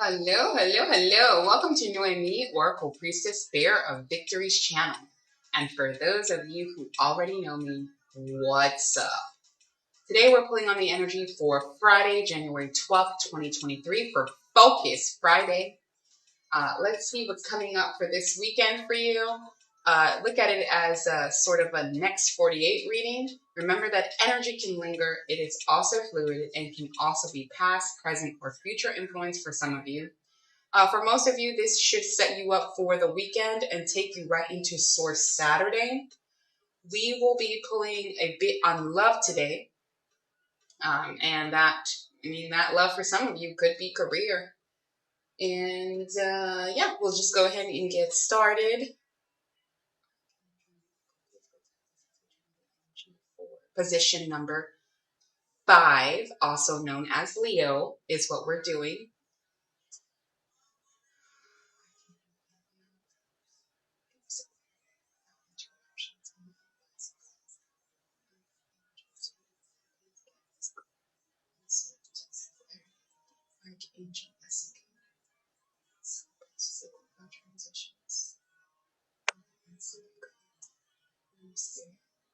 Hello, hello, hello. Welcome to New and Me, Oracle Priestess Bear of Victory's channel. And for those of you who already know me, what's up? Today we're pulling on the energy for Friday, January 12th, 2023 for Focus Friday. Let's see what's coming up for this weekend for you. Look at it as a sort of a next 48 reading. Remember that energy can linger. It is also fluid and can also be past, present, or future influence for some of you. For most of you, this should set you up for the weekend and take you right into Source Saturday. We will be pulling a bit on love today. And that love for some of you could be career. And yeah, we'll just go ahead and get started. Position number 5, also known as Leo, is what we're doing.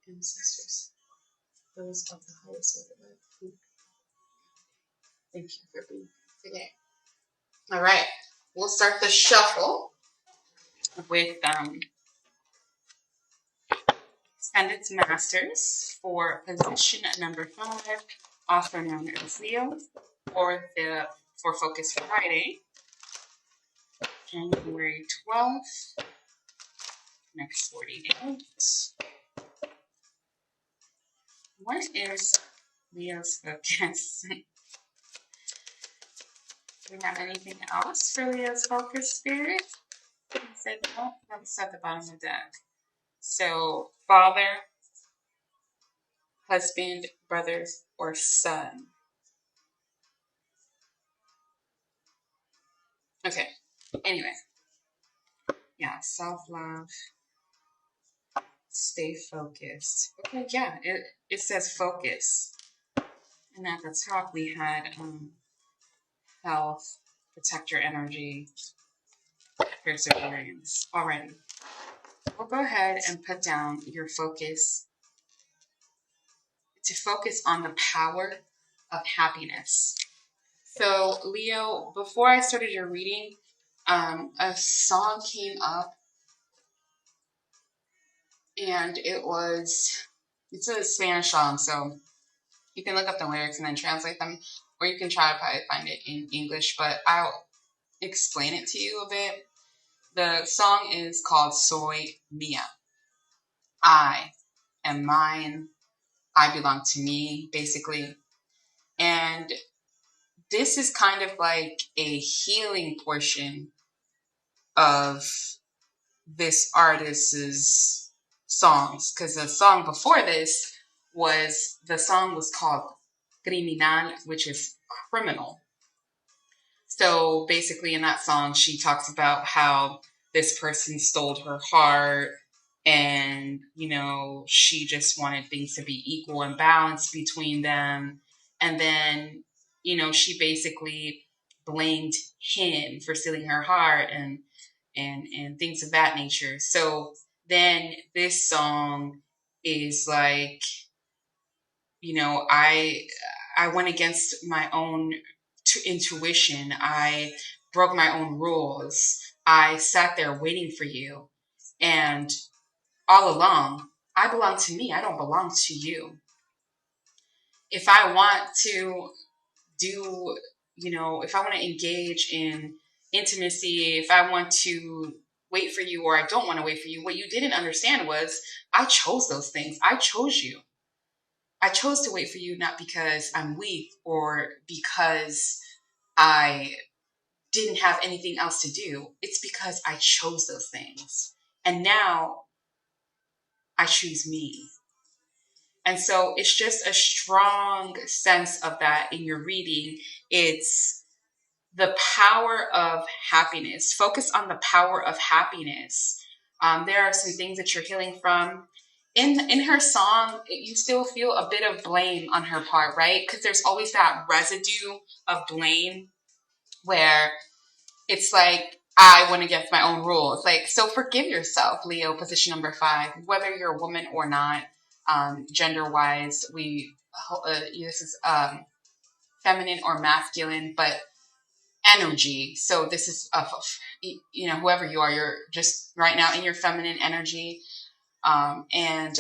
Ancestors, those of the highest order. Thank you for being here today. All right, we'll start the shuffle with Ascended Masters for position number 5, also known as Leo, for Focus Friday, January 12th, next 40 days. What is Leo's focus? Do we have anything else for Leo's focus, Spirit? He said no, that's at the bottom of the deck. So, father, husband, brother, or son. Okay, anyway. Yeah, self-love. Stay focused. Okay, yeah, it says focus. And at the top we had health, protect your energy, perseverance. Alrighty. We'll go ahead and put down your focus to focus on the power of happiness. So, Leo, before I started your reading, a song came up, and it's a Spanish song, so you can look up the lyrics and then translate them, or you can try to probably find it in English, but I'll explain it to you a bit. The song is called Soy Mía. I am mine. I belong to me, basically. And this is kind of like a healing portion of this artist's songs, because the song before this the song was called Criminal, which is criminal. So basically in that song, she talks about how this person stole her heart, and, she just wanted things to be equal and balanced between them. And then, she basically blamed him for stealing her heart and things of that nature. So then this song is like, I went against my own intuition. I broke my own rules. I sat there waiting for you. And all along, I belong to me. I don't belong to you. If I want to if I want to engage in intimacy, if I want to wait for you, or I don't want to wait for you, what you didn't understand was I chose those things. I chose you. I chose to wait for you, not because I'm weak or because I didn't have anything else to do. It's because I chose those things. And now I choose me. And so it's just a strong sense of that in your reading. It's the power of happiness. Focus on the power of happiness. There are some things that you're healing from. In her song, you still feel a bit of blame on her part, right? Because there's always that residue of blame where it's like I went against my own rules. Like, so forgive yourself, Leo, position number 5, whether you're a woman or not, gender wise, this is feminine or masculine, but energy. So this is, whoever you are, you're just right now in your feminine energy, and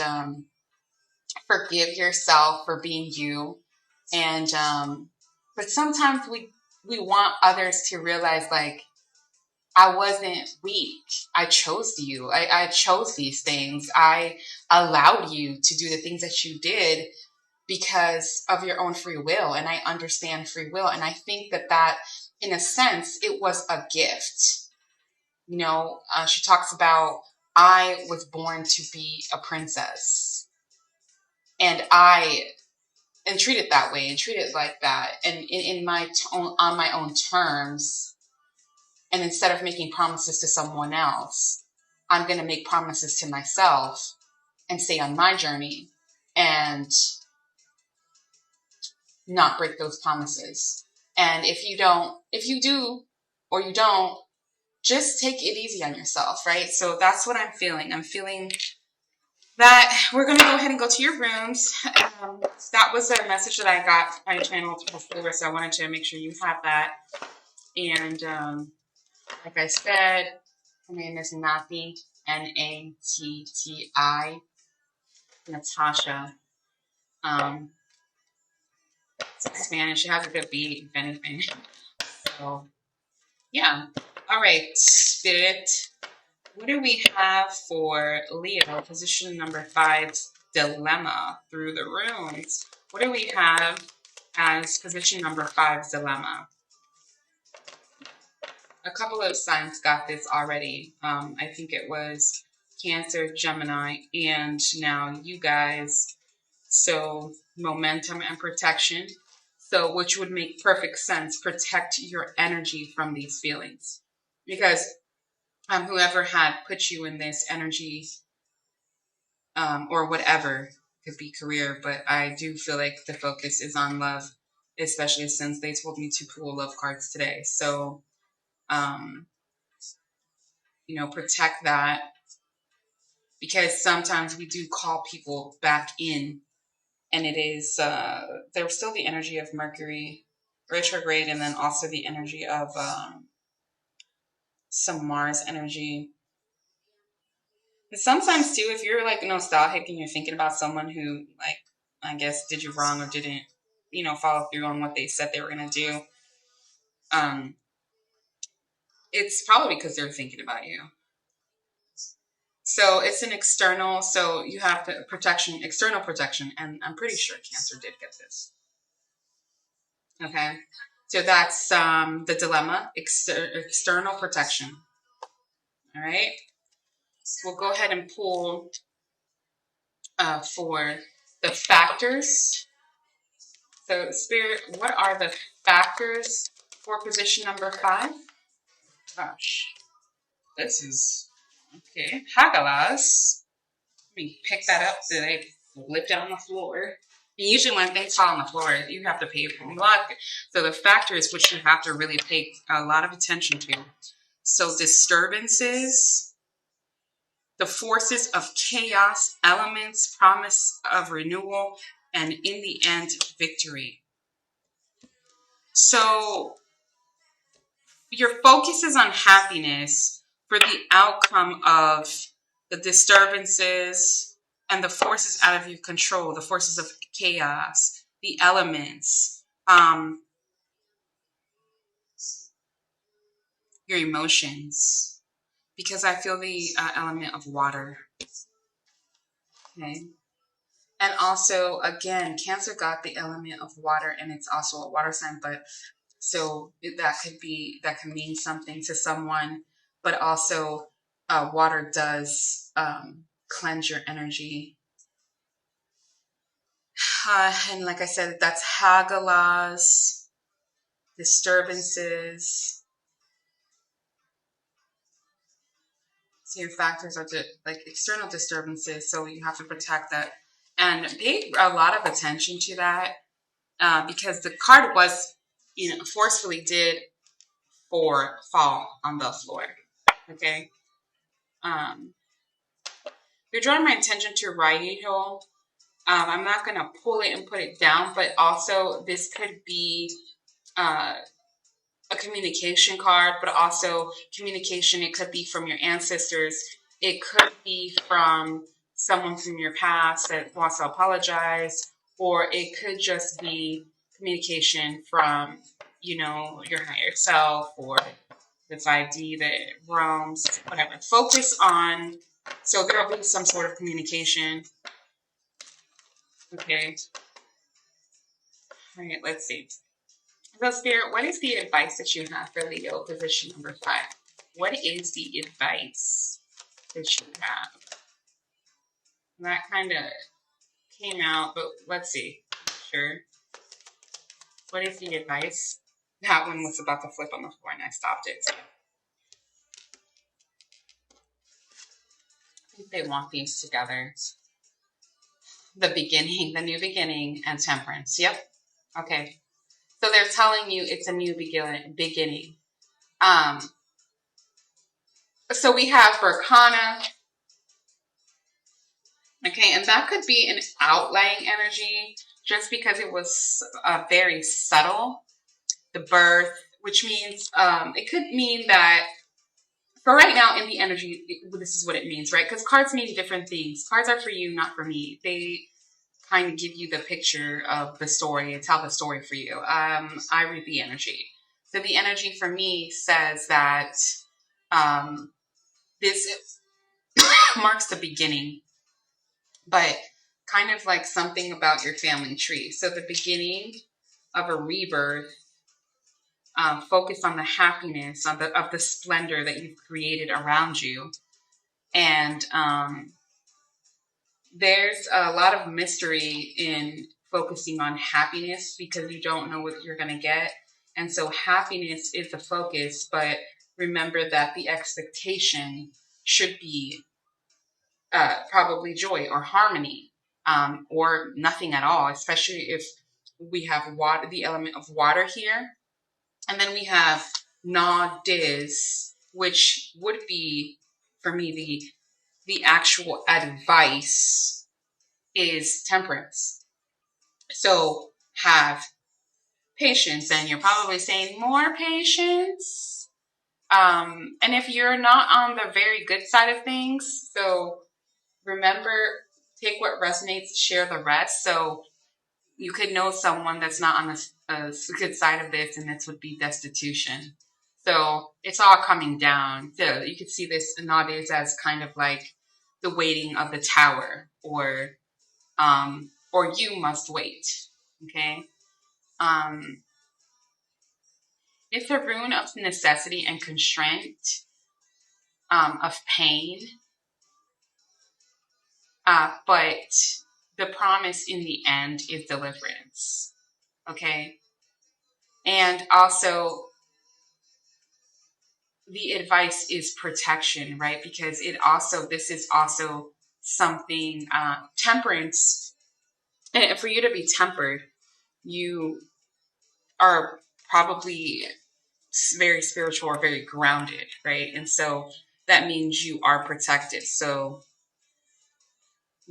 forgive yourself for being you. And, but sometimes we want others to realize, like, I wasn't weak. I chose you. I chose these things. I allowed you to do the things that you did because of your own free will. And I understand free will. And I think that in a sense, it was a gift. She talks about, I was born to be a princess. And treat it that way and treat it like that. And on my own terms. And instead of making promises to someone else, I'm going to make promises to myself and stay on my journey and not break those promises. And if you do, or you don't, just take it easy on yourself, right? So that's what I'm feeling. I'm feeling that we're going to go ahead and go to your rooms. That was a message that I got on channel over, so I wanted to make sure you have that. And like I said, her name is Nati, Natti, Natasha. It's Spanish. It has a good beat, if anything. So, yeah. All right, Spirit. What do we have for Leo, position number 5, dilemma through the runes? What do we have as position number 5's dilemma? A couple of signs got this already. I think it was Cancer, Gemini, and now you guys. So momentum and protection. So which would make perfect sense. Protect your energy from these feelings. Because whoever had put you in this energy, or whatever, could be career, but I do feel like the focus is on love, especially since they told me to pull love cards today. So protect that, because sometimes we do call people back in, and it is there's still the energy of Mercury retrograde, and then also the energy of some Mars energy. And sometimes too, if you're like nostalgic and you're thinking about someone who, like, I guess did you wrong or didn't follow through on what they said they were going to do, it's probably because they're thinking about you. So it's an external, so you have the external protection, and I'm pretty sure Cancer did get this. Okay, so that's the dilemma, external protection. All right, we'll go ahead and pull for the factors. So Spirit, what are the factors for position number 5? Gosh, this is... Okay, Hagalas. Let me pick that up so they flip down on the floor. And usually when things fall on the floor, you have to pay for luck. So the factors which you have to really pay a lot of attention to. So disturbances, the forces of chaos, elements, promise of renewal, and in the end, victory. So your focus is on happiness for the outcome of the disturbances and the forces out of your control, the forces of chaos, the elements, your emotions, because I feel the element of water. Okay. And also, again, Cancer got the element of water, and it's also a water sign, but so that can mean something to someone, but also water does cleanse your energy. And like I said, that's Hagalas, disturbances. So your factors are like external disturbances, so you have to protect that. And pay a lot of attention to that, because the card was, forcefully did fall on the floor. Okay. You're drawing my attention to right heel. I'm not going to pull it and put it down, but also this could be a communication card, but also communication. It could be from your ancestors. It could be from someone from your past that wants to apologize, or it could just be communication from, your higher self, or this ID that roams, whatever. Focus on, so there will be some sort of communication. Okay. All right, let's see. So, Spirit, what is the advice that you have for Leo position number 5? What is the advice that you have? That kind of came out, but let's see. Sure. What is the advice? That one was about to flip on the floor and I stopped it. So I think they want these together. The beginning, the new beginning, and temperance. Yep. Okay. So they're telling you it's a new beginning. So we have Berkana. Okay, and that could be an outlying energy just because it was very subtle. The birth, which means it could mean that for right now in the energy, this is what it means, right? Because cards mean different things. Cards are for you, not for me. They kind of give you the picture of the story and tell the story for you. I read the energy. So the energy for me says that this marks the beginning, but kind of like something about your family tree. So the beginning of a rebirth, focus on the happiness, of the splendor that you've created around you. And there's a lot of mystery in focusing on happiness because you don't know what you're going to get. And so happiness is the focus, but remember that the expectation should be probably joy or harmony, or nothing at all, especially if we have water, the element of water here. And then we have Na Diz, which would be, for me, the actual advice is temperance. So have patience, and you're probably saying more patience. And if you're not on the very good side of things, so remember, take what resonates, share the rest. So you could know someone that's not on the good side of this, and this would be destitution. So it's all coming down. So you could see this nowadays as kind of like the waiting of the tower, or you must wait. Okay. It's a rune of necessity and constraint, of pain. But the promise in the end is deliverance. Okay. And also the advice is protection, right? Because this is also something, temperance. And for you to be tempered, you are probably very spiritual or very grounded, right? And so that means you are protected. So,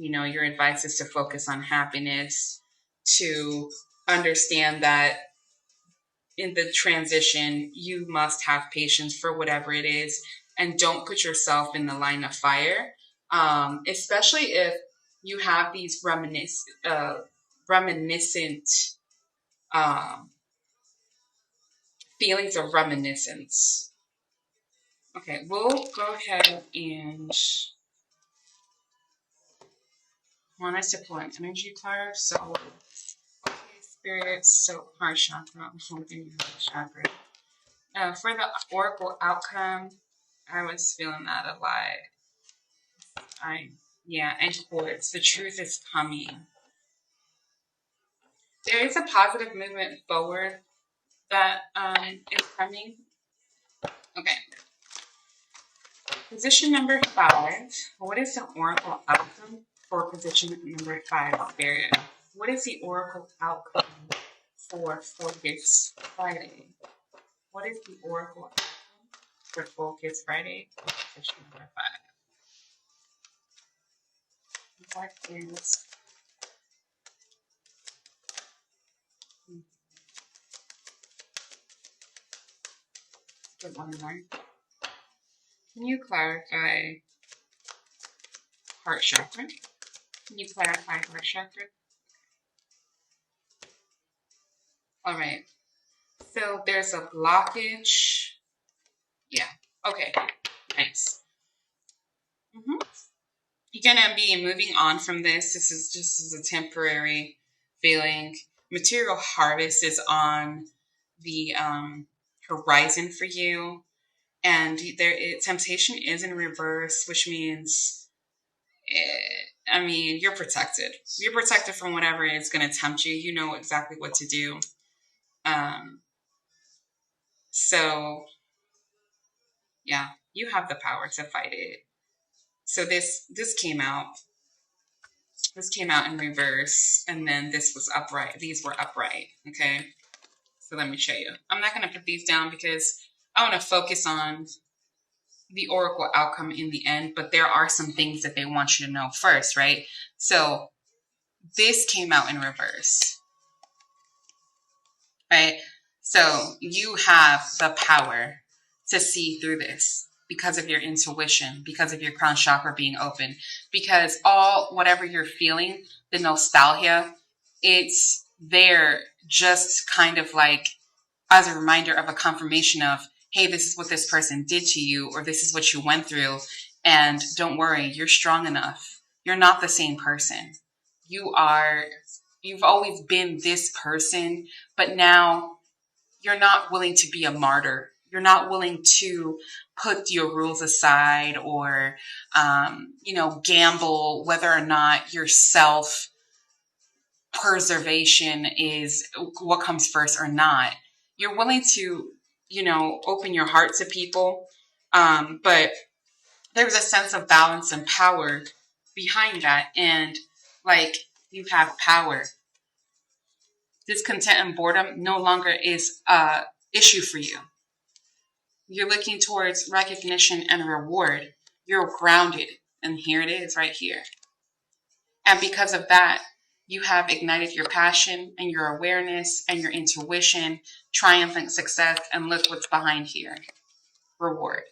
your advice is to focus on happiness, to understand that in the transition, you must have patience for whatever it is, and don't put yourself in the line of fire, especially if you have these reminiscent feelings of reminiscence. Okay, we'll go ahead and want us to pull an energy card. So, okay, Spirit, so heart chakra, holding your chakra. For the oracle outcome, I was feeling that a lot. And quartz, the truth is coming. There is a positive movement forward that is coming. Okay. Position number 5. What is the oracle outcome for position number 5, Spirit? What is the oracle outcome for this Friday? What is the oracle outcome for Full Kids Friday? Position number 5. What is good one more? Can you clarify heart chakra? Can you clarify heart chakra? All right. So there's a blockage. Yeah. Okay. Nice. You're going to be moving on from this. This is just a temporary feeling. Material harvest is on the horizon for you. And temptation is in reverse, which means, you're protected. You're protected from whatever is going to tempt you. You know exactly what to do. So, yeah, you have the power to fight it. So this came out. This came out in reverse, and then this was upright. These were upright, okay? So let me show you. I'm not going to put these down because I want to focus on the oracle outcome in the end, but there are some things that they want you to know first, right? So this came out in reverse, right? So you have the power to see through this because of your intuition, because of your crown chakra being open, because whatever you're feeling, the nostalgia, it's there just kind of like as a reminder of a confirmation of, hey, this is what this person did to you, or this is what you went through. And don't worry, you're strong enough. You're not the same person. You've always been this person, but now you're not willing to be a martyr. You're not willing to put your rules aside or, gamble whether or not your self-preservation is what comes first or not. You're willing to, open your heart to people. But there's a sense of balance and power behind that. And you have power. Discontent and boredom no longer is an issue for you. You're looking towards recognition and reward. You're grounded. And here it is right here. And because of that, you have ignited your passion and your awareness and your intuition, triumphant success, and look what's behind here. Reward.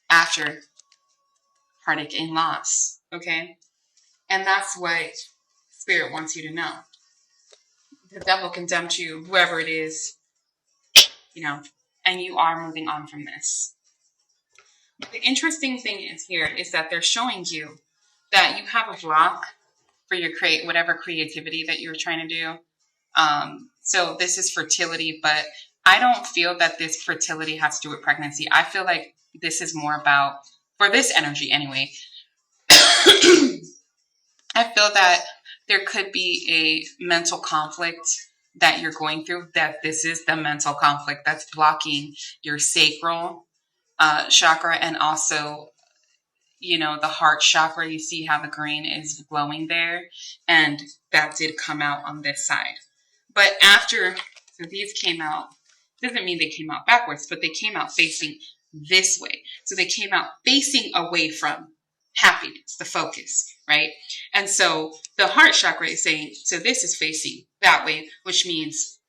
After heartache and loss. Okay? And that's what Spirit wants you to know. The devil condemned you, whoever it is, and you are moving on from this. But the interesting thing is that they're showing you that you have a block for your whatever creativity that you're trying to do. So this is fertility, but I don't feel that this fertility has to do with pregnancy. I feel like this is more about, for this energy anyway, I feel that there could be a mental conflict that you're going through, that this is the mental conflict that's blocking your sacral chakra and also, the heart chakra. You see how the green is glowing there, and that did come out on this side. But so these came out, doesn't mean they came out backwards, but they came out facing this way. So they came out facing away from happiness, the focus, right? And so the heart chakra is saying, so this is facing that way, which means,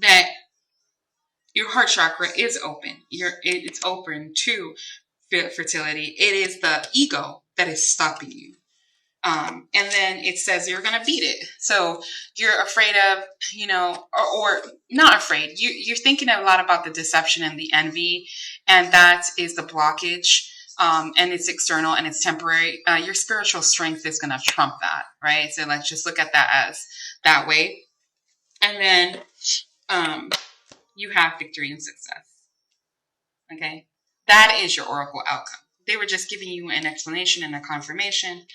that your heart chakra is open. It's open to fertility. It is the ego that is stopping you. And then it says you're going to beat it. So you're afraid of, or not afraid. You're thinking a lot about the deception and the envy, and that is the blockage. And it's external and it's temporary. Your spiritual strength is going to trump that, right? So let's just look at that as that way. And then you have victory and success. Okay? That is your oracle outcome. They were just giving you an explanation and a confirmation.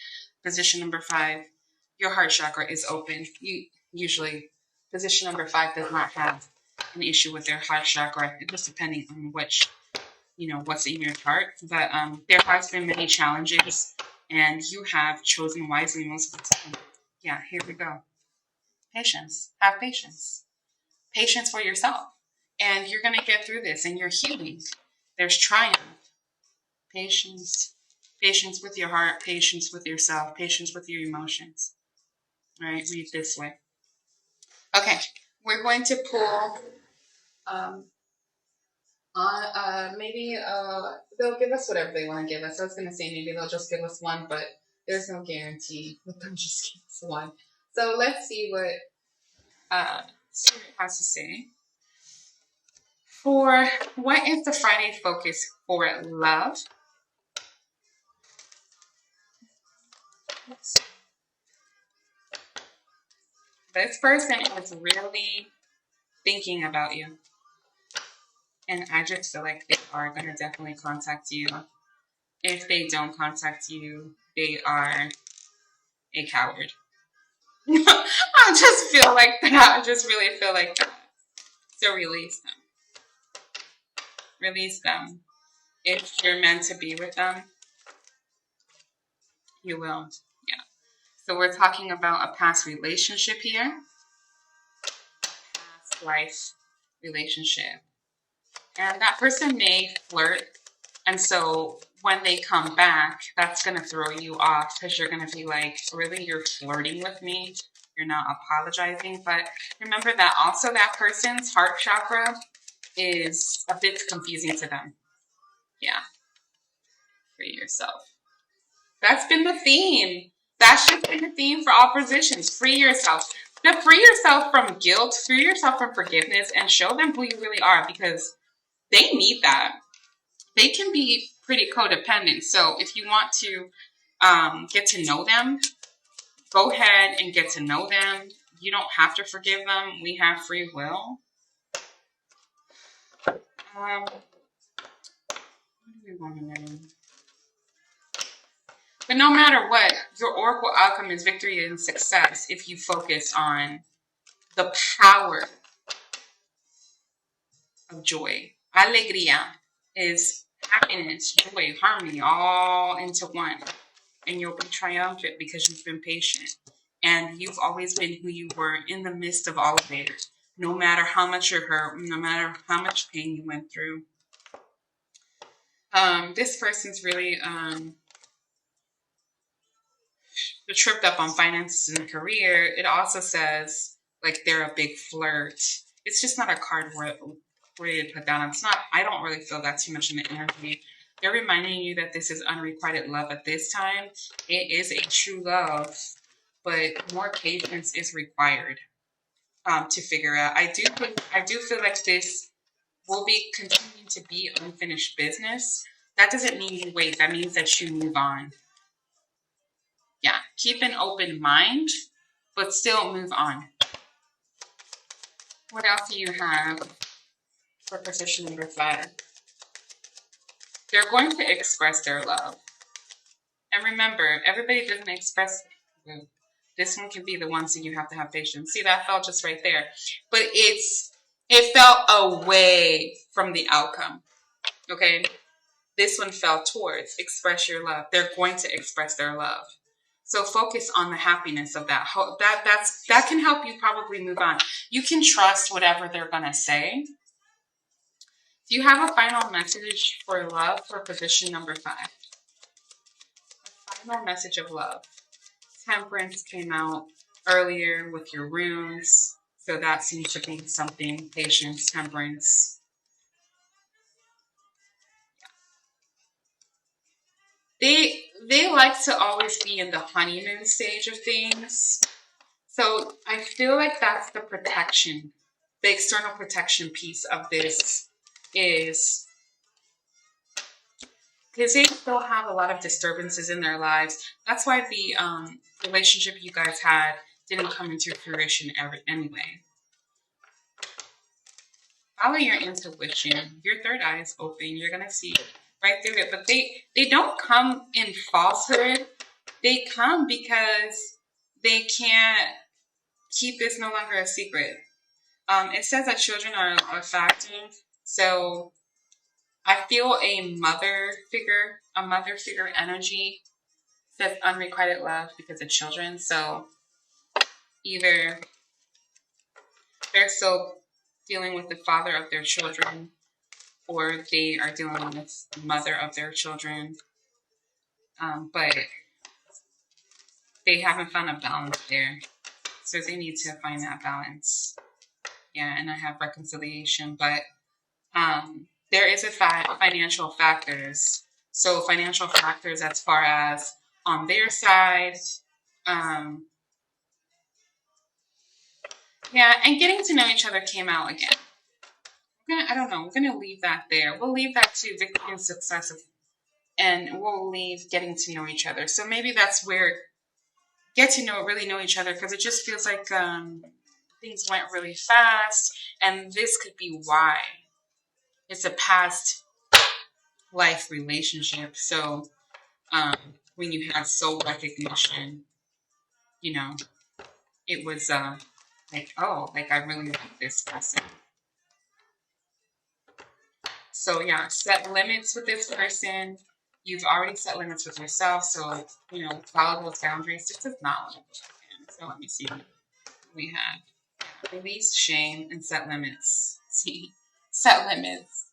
Position number 5, your heart chakra is open. Usually, position number 5 does not have an issue with their heart chakra, just depending on which, what's in your chart. But there has been many challenges, and you have chosen wisely most of the time. Yeah, here we go. Patience. Have patience. patience for yourself. And you're going to get through this, and you're healing. There's triumph. Patience. Patience with your heart, patience with yourself, patience with your emotions. All right, read this way. Okay, we're going to pull maybe they'll give us whatever they want to give us. I was going to say maybe they'll just give us one, but there's no guarantee that they'll just give us one. So let's see what Spirit has to say. For what is the Friday focus for love? This person is really thinking about you. And I just feel like they are going to definitely contact you. If they don't contact you, they are a coward. I just feel like that. I just really feel like that. So release them. Release them. If you're meant to be with them, you will. Yeah. So we're talking about a past relationship here. Past life relationship. And that person may flirt. And so when they come back, that's going to throw you off because you're going to be like, really, you're flirting with me? You're not apologizing. But remember that also that person's heart chakra is a bit confusing to them. Yeah. Free yourself. That's been the theme. That's just been the theme for all positions. Free yourself. Now, free yourself from guilt. Free yourself from forgiveness and show them who you really are because they need that. They can be pretty codependent. So if you want to get to know them, go ahead and get to know them. You don't have to forgive them. We have free will. What do we want to know? But no matter what, your oracle outcome is victory and success if you focus on the power of joy. Alegría is happiness, joy, harmony, all into one. And you'll be triumphant because you've been patient. And you've always been who you were in the midst of all of it. No matter how much you're hurt, no matter how much pain you went through. This person's really tripped up on finances and career. It also says like they're a big flirt. It's just not a card where you put down. It's not. I don't really feel that too much in the energy. They're reminding you that this is unrequited love at this time. It is a true love, but more patience is required to figure out. I do feel like this will be continuing to be unfinished business. That doesn't mean you wait. That means that you move on. Yeah, keep an open mind, but still move on. What else do you have for position number 5? They're going to express their love. And remember, everybody doesn't express. This one can be the ones that you have to have patience. See, that fell just right there. But it fell away from the outcome. Okay? This one fell towards express your love. They're going to express their love. So focus on the happiness of that. That can help you probably move on. You can trust whatever they're going to say. Do you have a final message for love for position number 5? A final message of love. Temperance came out earlier with your runes. So that seems to be something. Patience, temperance. They like to always be in the honeymoon stage of things. So I feel like that's the protection. The external protection piece of this is because they still have a lot of disturbances in their lives. That's why the relationship you guys had didn't come into fruition anyway. Follow your intuition. Your third eye is open. You're going to see right through it. But they don't come in falsehood. They come because they can't keep this no longer a secret. It says that children are a factor. So I feel a mother figure energy. Says unrequited love because of children. So either they're so dealing with the father of their children, or they are dealing with the mother of their children. But they haven't found a balance there. So they need to find that balance. Yeah, and I have reconciliation, but there is a financial factors. So financial factors as far as on their side, yeah, and getting to know each other came out again. I don't know. We're gonna leave that there. We'll leave that to victory and success, and we'll leave getting to know each other. So maybe that's where get to really know each other, because it just feels like things went really fast, and this could be why. It's a past life relationship. So when you have soul recognition, you know, it was like, oh, like I really like this person. So yeah, set limits with this person. You've already set limits with yourself, so follow those boundaries. Just acknowledge. So let me see what we have. Release shame and set limits. See, set limits.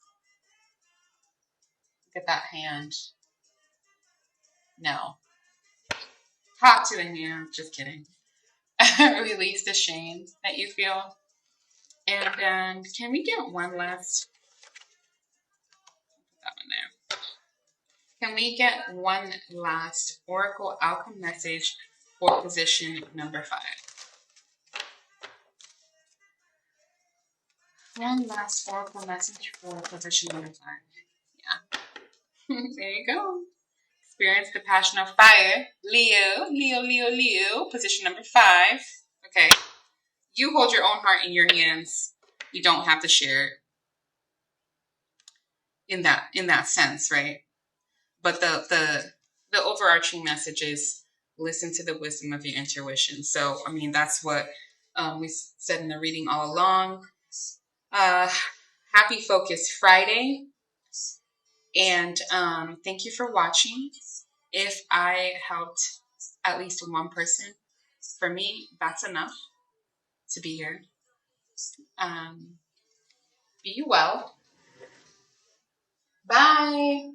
Look at that hand. No. Talk to the hand. Just kidding. Release the shame that you feel. And then, can we get one last? Put that one there. Can we get one last Oracle outcome message for position number 5? One last Oracle message for position number 5. Yeah. There you go. Experience the passion of fire. Leo, Leo, Leo, Leo. Position number 5. Okay. You hold your own heart in your hands. You don't have to share it in that sense, right? But the overarching message is listen to the wisdom of your intuition. So, I mean, that's what we said in the reading all along. Happy Focus Friday. And thank you for watching. If I helped at least one person, for me, that's enough to be here. Be well. Bye.